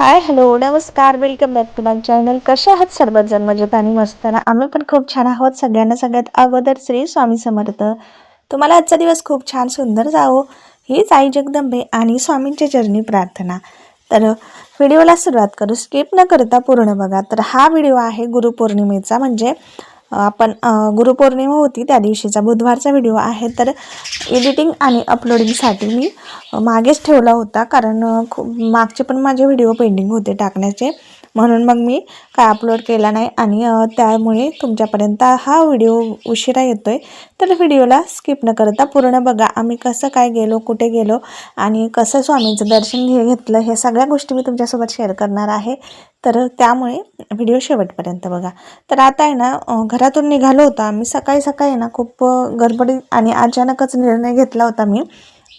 हाय hello नमस्कार welcome back to my channel. कशा आहात सर्वजण? मजेत आणि मस्त ना. आम्ही पण खूप छान आहोत. सगळ्यात अगोदर श्री स्वामी समर्थ. तुम्हाला आजचा दिवस खूप छान सुंदर जावो हीच आई जगदंबे आणि स्वामींच्या चरणी प्रार्थना. तर व्हिडिओला सुरुवात करू. स्किप न करता पूर्ण बघा. तर हा व्हिडिओ आहे गुरुपौर्णिमेचा, म्हणजे आपण गुरुपौर्णिमा होती त्या दिवशीचा बुधवारचा व्हिडिओ आहे. तर एडिटिंग आणि अपलोडिंगसाठी मी मागेच ठेवला होता, कारण खूप मागचे पण माझे व्हिडिओ पेंडिंग होते टाकण्याचे, म्हणून मग मी काय अपलोड केला नाही आणि त्यामुळे तुमच्यापर्यंत हा व्हिडिओ उशिरा येतोय. तर व्हिडिओला स्किप न करता पूर्ण बघा. आम्ही कसं काय गेलो, कुठे गेलो आणि कसं स्वामींचं दर्शन घेतलं, हे सगळ्या गोष्टी मी तुमच्यासोबत शेअर करणार आहे. तर त्यामुळे व्हिडिओ शेवटपर्यंत बघा. तर आता आहे ना, घरातून निघालो होतो आम्ही सकाळी सकाळी ना. खूप गडबडीत आणि अचानकच निर्णय घेतला होता मी.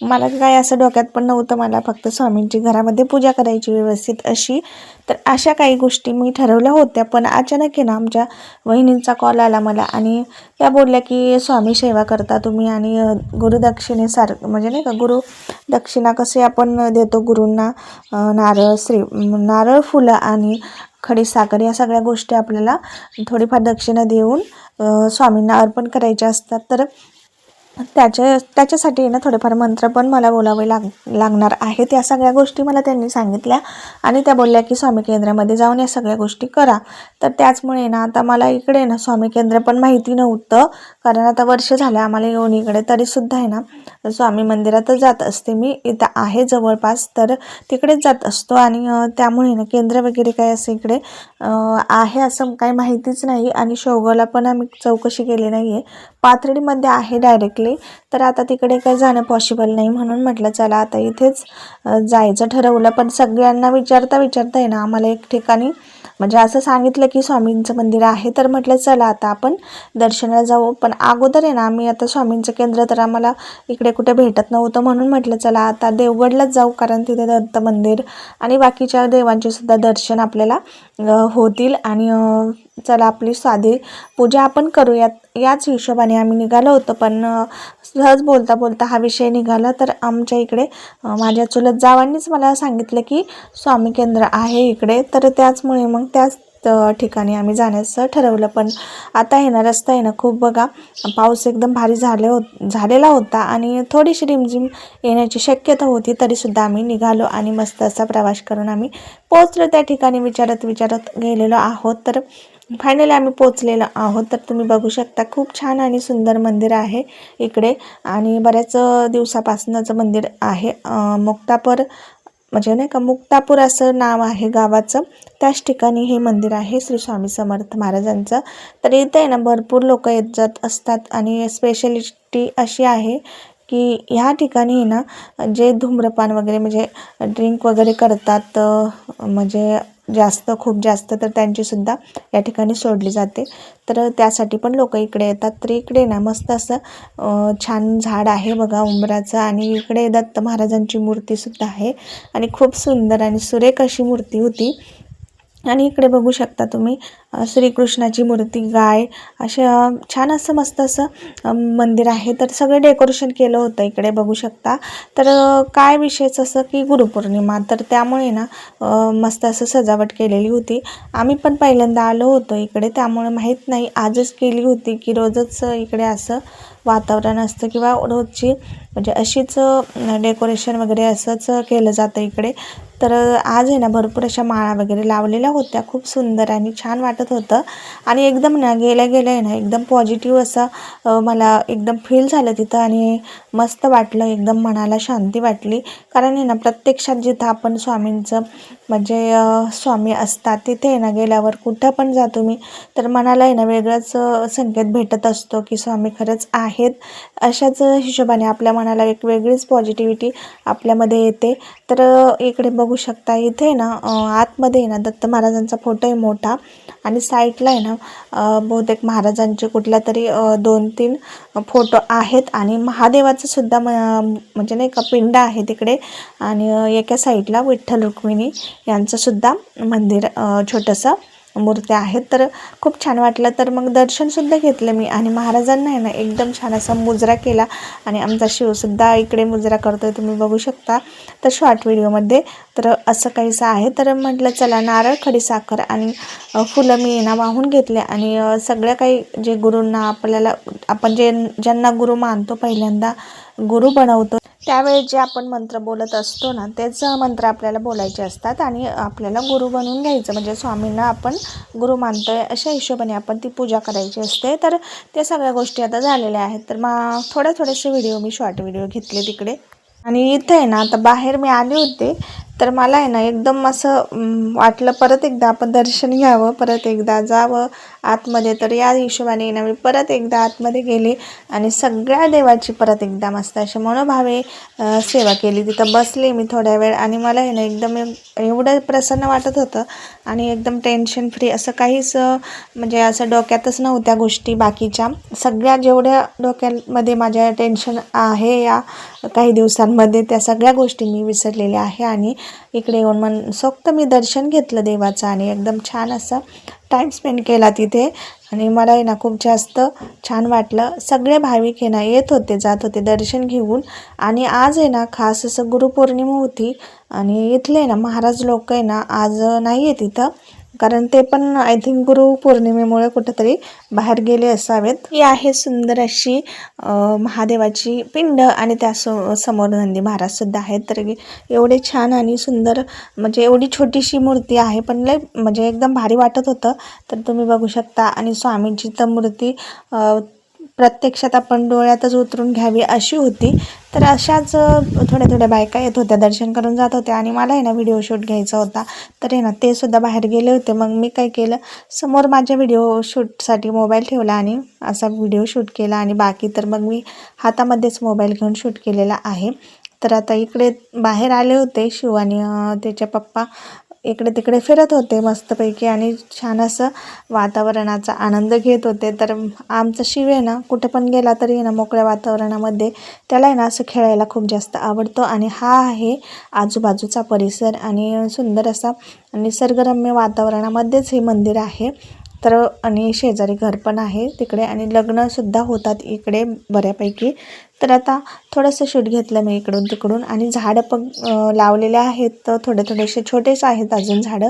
मला काय असं डोक्यात पण नव्हतं, मला फक्त स्वामींची घरामध्ये पूजा करायची व्यवस्थित अशी. तर अशा काही गोष्टी मी ठरवल्या होत्या, पण अचानक आहे ना आमच्या वहिनींचा कॉल आला मला आणि त्या बोलल्या की स्वामी सेवा करता तुम्ही आणि गुरुदक्षिणेसारखं, म्हणजे नाही का, गुरुदक्षिणा कसे आपण देतो गुरूंना, नारळ फुलं आणि खडीसाखर या सगळ्या गोष्टी आपल्याला थोडीफार दक्षिणा देऊन स्वामींना अर्पण करायच्या असतात. तर त्याच्यासाठी ना थोडेफार मंत्र पण मला बोलावे लागणार आहेत. या सगळ्या गोष्टी मला त्यांनी सांगितल्या आणि त्या बोलल्या की स्वामी केंद्रामध्ये जाऊन या सगळ्या गोष्टी करा. तर त्याचमुळे ना आता मला इकडे ना स्वामी केंद्र पण माहिती नव्हतं, कारण आता वर्ष झालं आम्हाला येऊन इकडे. तरीसुद्धा आहे ना स्वामी मंदिरातच जात असते मी. इथं आहे जवळपास, तर तिकडेच जात असतो. आणि त्यामुळे ना केंद्र वगैरे काय असं इकडे आहे असं काही माहितीच नाही. आणि शेवगावला पण आम्ही चौकशी केली नाही आहे. पाथर्डीमध्ये आहे डायरेक्टली. तर आता तिकडे काही जाणं पॉसिबल नाही, म्हणून म्हटलं चला आता इथेच जायचं ठरवलं. पण सगळ्यांना विचारता आहे ना आम्हाला एक ठिकाणी म्हणजे असं सांगितलं की स्वामींचं मंदिर आहे. तर म्हटलं चला आता आपण दर्शनाला जाऊ. पण अगोदर आहे ना आम्ही आता स्वामींचं केंद्र तर आम्हाला इकडे कुठे भेटत नव्हतं, म्हणून म्हटलं चला आता देवगडलाच जाऊ, कारण तिथे दत्त मंदिर आणि बाकीच्या देवांचे सुद्धा दर्शन आपल्याला होतील. आणि चला आपली साधी पूजा आपण करूयात, याच हिशोबाने आम्ही निघालो होतो. पण सहज बोलता बोलता हा विषय निघाला. तर आमच्या इकडे माझ्या चुलत जावांनीच मला सांगितलं की स्वामी केंद्र आहे इकडे. तर त्याचमुळे मग त्याच ठिकाणी आम्ही जाण्याचं ठरवलं. पण आता आहे ना रस्ता आहे ना खूप बघा, पाऊस एकदम भारी झालेला होता आणि थोडीशी रिमझिम येण्याची शक्यता होती. तरीसुद्धा आम्ही निघालो आणि मस्त असा प्रवास करून आम्ही पोचलो त्या ठिकाणी. विचारत गेलेलो आहोत. तर फायनली आम्ही पोचलेलो आहोत. तर तुम्ही बघू शकता खूप छान आणि सुंदर मंदिर आहे इकडे. आणि बऱ्याच दिवसापासूनचं मंदिर आहे. मुक्तापूर, म्हणजे नाही का, मुक्तापूर असं नाव आहे गावाचं. त्याच ठिकाणी हे मंदिर आहे श्री स्वामी समर्थ महाराजांचं. तर इथे आहे ना भरपूर लोक येत जात असतात आणि स्पेशलिटी अशी आहे की ह्या ठिकाणी ना जे धूम्रपान वगैरे म्हणजे ड्रिंक वगैरे करतात, म्हणजे खूप जास्त, तर त्यांचीसुद्धा या ठिकाणी सोडली जाते. तर त्यासाठी पण लोक इकडे येतात. तर इकडे ना मस्त असं छान झाड आहे बघा उंबराचं, आणि इकडे दत्त महाराजांची मूर्तीसुद्धा आहे आणि खूप सुंदर आणि सुरेख अशी मूर्ती होती. आणि इकडे बघू शकता तुम्ही श्रीकृष्णाची मूर्ती, गाय, अशा छान असं मस्त असं मंदिर आहे. तर सगळं डेकोरेशन केलं होतं इकडे बघू शकता. तर काय विशेष असं की गुरुपौर्णिमा, तर त्यामुळे ना मस्त असं सजावट केलेली होती. आम्ही पण पहिल्यांदा आलो होतो इकडे, त्यामुळे माहीत नाही, आजच केली होती की रोजच इकडे असं वातावरण असतं किंवा रोजची म्हणजे अशीच डेकोरेशन वगैरे असंच केलं जातं इकडे. तर आज आहे ना भरपूर अशा माळा वगैरे लावलेल्या होत्या, खूप सुंदर आणि छान वाटत होतं. आणि एकदम ना गेल्या आहे ना एकदम पॉझिटिव्ह असं मला एकदम फील झालं तिथं. आणि मस्त वाटलं, एकदम मनाला शांती वाटली. कारण आहे ना प्रत्यक्षात जिथं आपण स्वामींचं म्हणजे स्वामी असतात तिथे आहे ना गेल्यावर कुठं पण जा तुम्ही, तर मनाला आहे ना वेगळाच संकेत भेटत असतो की स्वामी खरंच आहेत. अशाच हिशोबाने आपल्या मनाला एक वेगळीच पॉझिटिव्हिटी आपल्यामध्ये येते. तर इकडे बघू शकता, इथे ना आतमध्ये ना दत्त महाराजांचा फोटो आहे मोठा, आणि साईडला आहे ना बहुतेक महाराजांचे कुठल्या तरी 2-3 फोटो आहेत. आणि महादेवाचं सुद्धा म्हणजे नाही का पिंड आहे तिकडे. आणि एका साईडला विठ्ठल रुक्मिणी यांचं सुद्धा मंदिर छोटंसं मूर्त्या आहेत. तर खूप छान वाटलं. तर मग दर्शनसुद्धा घेतलं मी आणि महाराजांना आहे ना एकदम छान असा मुजरा केला आणि आमचा शिवसुद्धा इकडे मुजरा करतोय, तुम्ही बघू शकता तर शॉर्ट व्हिडिओमध्ये. तर असं काहीसं आहे. तर म्हटलं चला नारळ, खडीसाखर आणि फुलं मी ना वाहून घेतले आणि सगळ्या काही जे गुरूंना आपण ज्यांना गुरु मानतो, पहिल्यांदा गुरु बनवतो, त्यावेळेस जे आपण मंत्र बोलत असतो ना, तेच मंत्र आपल्याला बोलायचे असतात आणि आपल्याला गुरु बनवून घ्यायचं, म्हणजे स्वामींना आपण गुरु मानतोय अशा हिशोबाने आपण ती पूजा करायची असते. तर त्या सगळ्या गोष्टी आता झालेल्या आहेत. तर मग थोडेसे व्हिडिओ मी शॉर्ट व्हिडिओ घेतले तिकडे. आणि इथं आहे ना आता बाहेर मी आले होते, तर मला आहे ना एकदम असं वाटलं परत एकदा आपण दर्शन घ्यावं, परत एकदा जावं आतमध्ये. तर या हिशोबाने ना मी परत एकदा आतमध्ये गेले आणि सगळ्या देवाची परत एकदा मस्त अशी मनोभावे सेवा केली. तिथं बसले मी थोड्या वेळ आणि मला आहे ना एकदम एवढं प्रसन्न वाटत होतं आणि एकदम टेन्शन फ्री असं काहीच म्हणजे असं डोक्यातच नव्हत्या गोष्टी बाकीच्या. सगळ्या जेवढ्या डोक्यामध्ये माझ्या टेन्शन आहे या काही दिवसांमध्ये, त्या सगळ्या गोष्टी मी विसरलेल्या आहे आणि इकडे येऊन मनसोक्त मी दर्शन घेतलं देवाचं आणि एकदम छान असं टाईम स्पेंड केला तिथे. आणि मला आहे ना खूप जास्त छान वाटलं. सगळे भाविक आहे ना येत होते जात होते दर्शन घेऊन. आणि आज आहे ना खास असं गुरुपौर्णिमा होती आणि इथले ना महाराज लोक आहे ना आज नाही आहे तिथं, कारण ते पण आय थिंक गुरुपौर्णिमेमुळे कुठंतरी बाहेर गेले असावेत. ही आहे सुंदर अशी महादेवाची पिंड आणि त्या समोर नंदी महाराज सुद्धा आहेत. तर एवढे छान आणि सुंदर, म्हणजे एवढी छोटीशी मूर्ती आहे पण लय म्हणजे एकदम भारी वाटत होतं. तर तुम्ही बघू शकता. आणि स्वामींची तर मूर्ती प्रत्यक्षात आपण डोळ्यातच उतरून घ्यावी अशी होती. तर अशाच थोड्या बायका येत होत्या, दर्शन करून जात होत्या आणि मला आहे ना व्हिडिओ शूट घ्यायचा होता. तर आहे ना ते सुद्धा बाहेर गेले होते. मग मी काय केलं, समोर माझ्या व्हिडिओ शूटसाठी मोबाईल ठेवला आणि असा व्हिडिओ शूट केला आणि बाकी तर मग मी हातामध्येच मोबाईल घेऊन शूट केलेला आहे. तर आता इकडे बाहेर आले होते शिव आणि त्याचे पप्पा इकडे तिकडे फिरत होते मस्तपैकी आणि छान असं वातावरणाचा आनंद घेत होते. तर आमचा शिव आहे ना कुठे पण गेला तरी ना मोकळ्या वातावरणामध्ये त्याला आहे ना असं खेळायला खूप जास्त आवडतो. आणि हा आहे आजूबाजूचा परिसर आणि सुंदर असा निसर्गरम्य वातावरणामध्येच हे मंदिर आहे. तर आणि शेजारी घर पण आहे तिकडे आणि लग्नसुद्धा होतात इकडे बऱ्यापैकी. तर आता थोडंसं शूट घेतलं मी इकडून तिकडून आणि झाडं पण लावलेले आहेत, तर थोडेसे छोटेच आहेत अजून झाडं.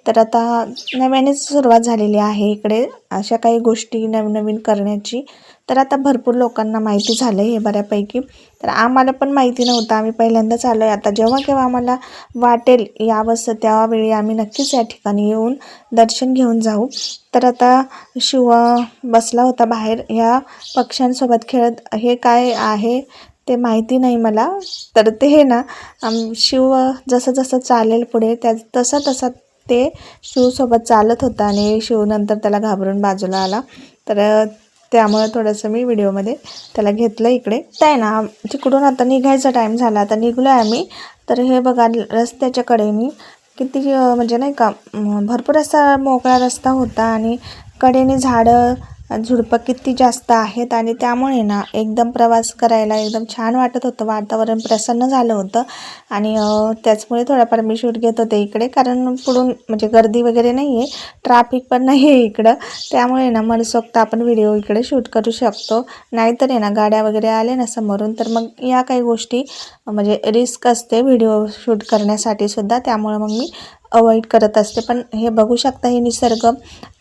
तर आता नव्यानेच सुरुवात झालेली आहे इकडे अशा काही गोष्टी नवीन करण्याची. तर आता भरपूर लोकांना माहिती झालं आहे हे बऱ्यापैकी. तर आम्हाला पण माहिती नव्हतं, आम्ही पहिल्यांदाच आलो आहे. आता जेव्हा केव्हा आम्हाला वाटेल यावंसं त्यावेळी आम्ही नक्कीच या ठिकाणी येऊन दर्शन घेऊन जाऊ. तर आता शिव बसला होता बाहेर ह्या पक्ष्यांसोबत खेळत. हे काय आहे ते माहिती नाही मला. तर ते हे ना शिव जसं चालेल पुढे तसा ते शिवसोबत चालत होता आणि शिव नंतर त्याला घाबरून बाजूला आला. तर त्यामुळे थोडंसं मी व्हिडिओमध्ये त्याला घेतलं इकडे. तर आहे ना तिकडून आता निघायचा टाईम झाला, आता निघलो आहे आम्ही. तर हे बघा रस्त्याच्या कडेने किती म्हणजे नाही का भरपूर असा मोकळा रस्ता होता आणि कडेने झाडं झुडपं किती जास्त आहेत आणि त्यामुळे ना एकदम प्रवास करायला एकदम छान वाटत होतं. वातावरण प्रसन्न झालं होतं आणि त्याचमुळे थोडाफार मी शूट घेत होते इकडे, कारण पुढून म्हणजे गर्दी वगैरे नाही आहे, ट्रॅफिक पण नाही आहे इकडं. त्यामुळे ना मनसोक्त आपण व्हिडिओ इकडे शूट करू शकतो. नाहीतर आहे ना गाड्या वगैरे आले ना समोरून तर मग या काही गोष्टी म्हणजे रिस्क असते व्हिडिओ शूट करण्यासाठी सुद्धा, त्यामुळे मग मी अवॉइड करत असते. पण हे बघू शकता हे निसर्ग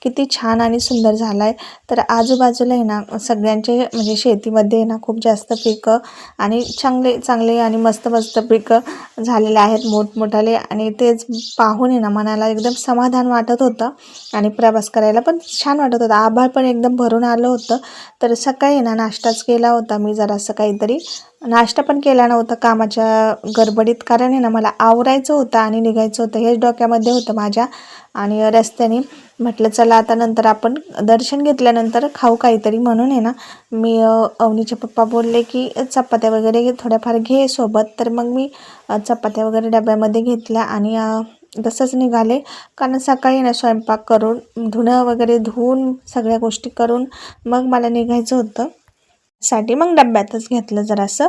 किती छान आणि सुंदर झाला आहे. तर आजूबाजूला आहे ना सगळ्यांचे म्हणजे शेतीमध्ये ना खूप जास्त पिकं आणि चांगले आणि मस्त पिकं झालेले आहेत मोठमोठाले. आणि तेच पाहून आहे ना मनाला एकदम समाधान वाटत होतं आणि प्रवास करायला पण छान वाटत होतं. आभाळ पण एकदम भरून आलं होतं. तर सकाळी ना नाश्ताच केला होता मी, जरासं काहीतरी नाश्ता पण केला नव्हता कामाच्या गडबडीत, कारण आहे ना मला आवरायचं होतं आणि निघायचं होतं हेच डोक्यामध्ये होतं माझ्या. आणि रस्त्याने म्हटलं चला आता नंतर आपण दर्शन घेतल्यानंतर खाऊ काहीतरी, म्हणून आहे ना मी अवनीचे पप्पा बोलले की चपात्या वगैरे थोड्याफार घे सोबत. तर मग मी चपात्या वगैरे डब्यामध्ये घेतल्या आणि तसंच निघाले, कारण सकाळी ना स्वयंपाक करून धुणं वगैरे धुवून सगळ्या गोष्टी करून मग मला निघायचं होतं साठी. मग डब्यातच घेतलं जरासं.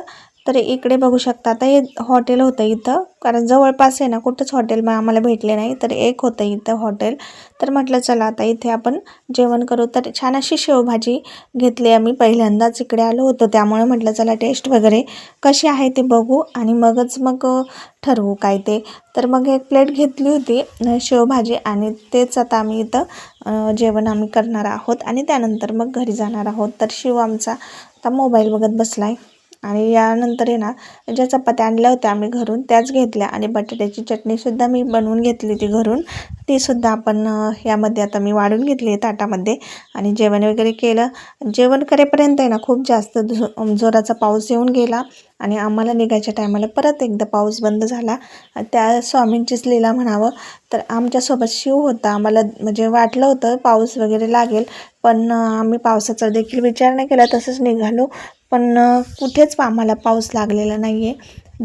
तर इकडे बघू शकता, आता हे हॉटेल होतं इथं, कारण जवळपास आहे ना कुठंच हॉटेल आम्हाला भेटले नाही, तर एक होतं इथं हॉटेल. तर म्हटलं चला आता इथे आपण जेवण करू. तर छान अशी शेवभाजी घेतली. आम्ही पहिल्यांदाच इकडे आलो होतो, त्यामुळे म्हटलं चला टेस्ट वगैरे कशी आहे ते बघू आणि मग ठरवू काय ते. तर मग एक प्लेट घेतली होती शेवभाजी आणि तेच आता आम्ही इथं जेवण आम्ही करणार आहोत आणि त्यानंतर मग घरी जाणार आहोत. तर शिव आमचा आता मोबाईल बघत बसला आहे. आणि यानंतर आहे ना, ज्या चपात्या आणल्या होत्या आम्ही घरून त्याच घेतल्या आणि बटाट्याची चटणीसुद्धा मी बनवून घेतली ती घरून, तीसुद्धा आपण यामध्ये आता मी वाढून घेतली आहे ताटामध्ये आणि जेवण वगैरे केलं. जेवण करेपर्यंत आहे ना खूप जास्त जोराचा पाऊस येऊन गेला आणि आम्हाला निघायच्या टायमाला परत एकदा पाऊस बंद झाला. त्या स्वामींचीच लीला म्हणावं. तर आमच्यासोबत शिव होता. आम्हाला म्हणजे वाटलं होतं पाऊस वगैरे लागेल, पण आम्ही पावसाचा देखील विचार नाही केला, तसंच निघालो. पण कुठेच आम्हाला पाऊस लागलेला नाही आहे.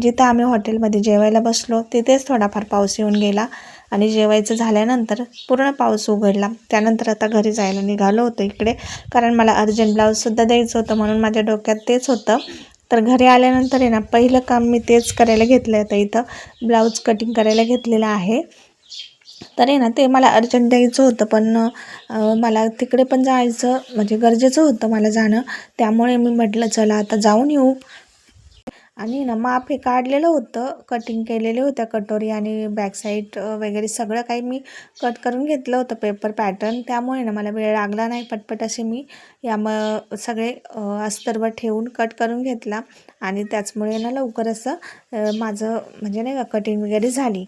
जिथं आम्ही हॉटेलमध्ये जेवायला बसलो तिथेच थोडाफार पाऊस येऊन गेला आणि जेवायचं झाल्यानंतर पूर्ण पाऊस उघडला. त्यानंतर आता घरी जायला निघालो होतो इकडे, कारण मला अर्जंट ब्लाऊजसुद्धा द्यायचं होतं, म्हणून माझ्या डोक्यात तेच होतं. तर घरी आल्यानंतर आहे ना पहिलं काम मी तेच करायला घेतलं आहे. आता इथं ब्लाऊज कटिंग करायला घेतलेलं आहे. तर आहे ना ते मला अर्जंट द्यायचं होतं, पण मला तिकडे पण जायचं म्हणजे गरजेचं होतं मला जाणं. त्यामुळे मी म्हटलं चला आता जाऊन येऊ. आणि ना माप हे काढलेलं होतं, कटिंग केलेले होत्या कटोरी आणि बॅक साईड वगैरे सगळं काही मी कट करून घेतलं होतं पेपर पॅटर्न. त्यामुळे ना मला वेळ लागला नाही, पटपट असे मी सगळे अस्तरवर ठेवून कट करून घेतला आणि त्याचमुळे ना लवकर असं माझं म्हणजे नाही का कटिंग वगैरे झाली.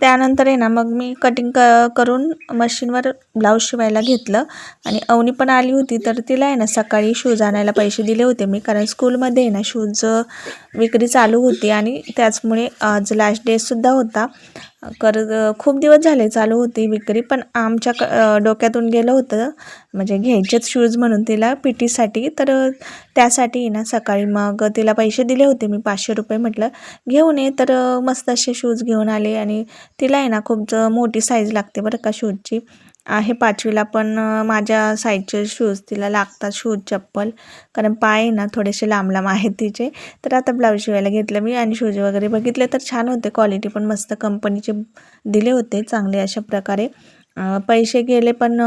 त्यानंतर आहे ना मग मी कटिंग करून मशीनवर ब्लाऊज शिवायला घेतलं आणि अवनी पण आली होती. तर तिला आहे ना सकाळी शूज आणायला पैसे दिले होते मी, कारण स्कूलमध्ये आहे ना शूज विक्री चालू होती आणि त्याचमुळे आज लास्ट डेसुद्धा होता. खूप दिवस झाले चालू होती विक्री, पण आमच्या डोक्यातून गेलं होतं म्हणजे घ्यायचेच शूज म्हणून तिला पी टीसाठी. तर त्यासाठी ना सकाळी मग तिला पैसे दिले होते मी 500 रुपये, म्हटलं घेऊन ये. तर मस्त असे शूज घेऊन आले आणि तिला आहे ना खूप मोठी साईज लागते बरं का शूजची. आहे 5वीला, पण माझ्या साईजचे शूज तिला लागतात, शूज चप्पल, कारण पाय ना थोडेसे लांब लांब आहेत तिचे. तर आता ब्लाऊज शिवायला घेतलं मी आणि शूज वगैरे बघितले तर छान होते, क्वालिटी पण मस्त कंपनीचे दिले होते चांगले अशा प्रकारे. पैसे गेले पण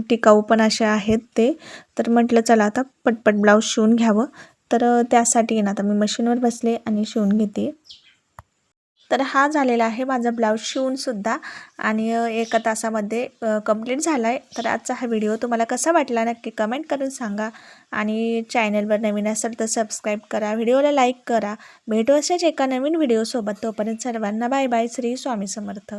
टिकाऊ पण असे आहेत ते. तर म्हटलं चला आता पटपट ब्लाऊज शिवून घ्यावं. तर त्यासाठी ना आता मी मशीनवर बसले आणि शिवून घेते. तर हा झालेला आहे माझा ब्लाऊज शिवूनसुद्धा आणि एका तासामध्ये कंप्लीट झाला आहे. तर आजचा हा व्हिडिओ तुम्हाला कसा वाटला नक्की कमेंट करून सांगा आणि चॅनलवर नवीन असेल तर सबस्क्राईब करा, व्हिडिओला लाईक करा. भेटू अशाच एका नवीन व्हिडिओसोबत. तोपर्यंत सर्वांना बाय बाय. श्री स्वामी समर्थ.